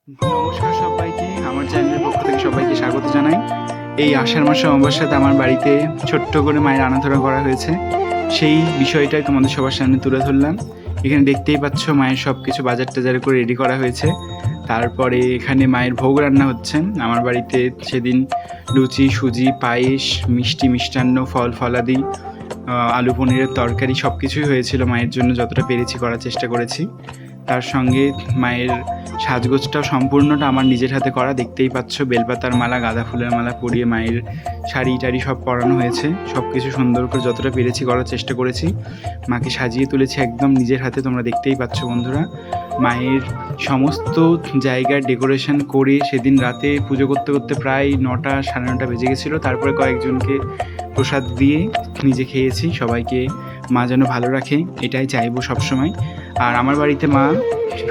নমস্কার সবাইকে, আমার চ্যানেলের পক্ষ থেকে সবাইকে স্বাগত জানাই। এই আষাঢ় মাসে অমাবস্যাতে আমার বাড়িতে ছোট্ট করে মায়ের আনাধরা করা হয়েছে, সেই বিষয়টাই তোমাদের সবার সামনে তুলে ধরলাম। এখানে দেখতেই পাচ্ছ মায়ের সব কিছু বাজার টাজার করে রেডি করা হয়েছে। তারপরে এখানে মায়ের ভোগ রান্না হচ্ছে। আমার বাড়িতে সেদিন লুচি, সুজি, পায়েস, মিষ্টি, মিষ্টান্ন, ফল ফলাদি, আলু পনিরের তরকারি সব কিছুই হয়েছিল। মায়ের জন্য যতটা পেরেছি করার চেষ্টা করেছি। তার সঙ্গে মায়ের সাজগোজটাও সম্পূর্ণটা আমার নিজের হাতে করা। দেখতেই পাচ্ছ বেলপাতার মালা, গাঁদা ফুলের মালা পরিয়ে মায়ের শাড়ি টাড়ি সব পরানো হয়েছে। সব কিছু সুন্দর করে যতটা পেরেছি করার চেষ্টা করেছি। মাকে সাজিয়ে তুলেছি একদম নিজের হাতে, তোমরা দেখতেই পাচ্ছ বন্ধুরা। মায়ের সমস্ত জায়গার ডেকোরেশন করে সেদিন রাতে পুজো করতে করতে প্রায় 9টা সাড়ে 9টা বেজে গেছিলো। তারপরে কয়েকজনকে প্রসাদ দিয়ে নিজে খেয়েছি। সবাইকে মা যেন ভালো রাখে এটাই চাইবো সবসময়। আর আমার বাড়িতে মা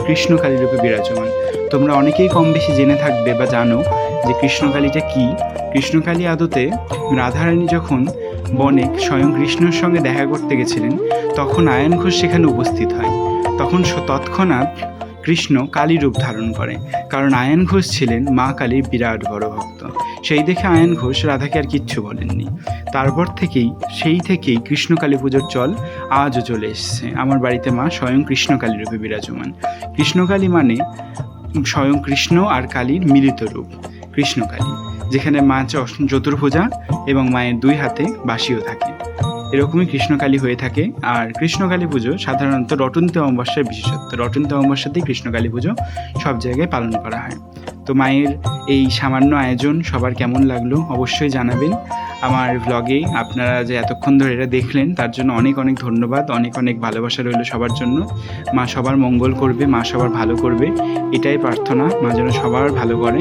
কৃষ্ণকালী রূপে বিরাজমান। তোমরা অনেকেই কম বেশি জেনে থাকবে বা জানো যে কৃষ্ণকালীটা কী। কৃষ্ণকালী আদতে রাধারানী যখন বনে স্বয়ং কৃষ্ণের সঙ্গে দেখা করতে গেছিলেন, তখন আয়ন ঘোষ সেখানে উপস্থিত হয়। তখন তৎক্ষণাৎ কৃষ্ণ কালী রূপ ধারণ করে, কারণ আয়ন ঘোষ ছিলেন মা কালীর বিরাট বড় ভক্ত। সেই দেখে আয়ন ঘোষ রাধাকে আর কিচ্ছু বলেননি। তারপর থেকেই কৃষ্ণকালী পুজোর চল আজও চলে এসছে। আমার বাড়িতে মা স্বয়ং কৃষ্ণকালী রূপে বিরাজমান। কৃষ্ণকালী মানে স্বয়ং কৃষ্ণ আর কালীর মিলিত রূপ কৃষ্ণকালী, যেখানে মা চতুর্ভুজা এবং মায়ের দুই হাতে বাঁশিও থাকে। এরকমই কৃষ্ণকালী হয়ে থাকে। আর কৃষ্ণকালী পুজো সাধারণত রটন্তী অমাবস্যার বিশেষত্ব। রটন্তী অমাবস্যাতেই কৃষ্ণকালী পুজো সব জায়গায় পালন করা হয়। তো মায়ের এই সামান্য আয়োজন সবার কেমন লাগলো অবশ্যই জানাবেন। আমার ব্লগে আপনারা যে এতক্ষণ ধরে এটা দেখলেন তার জন্য অনেক অনেক ধন্যবাদ, অনেক অনেক ভালোবাসা রইল সবার জন্য। মা সবার মঙ্গল করবে, মা সবার ভালো করবে, এটাই প্রার্থনা। মা যেন সবার ভালো করে।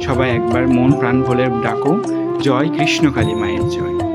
সবাই একবার মন প্রাণ ভরে ডাকো, জয় কৃষ্ণকালী মায়ের জয়।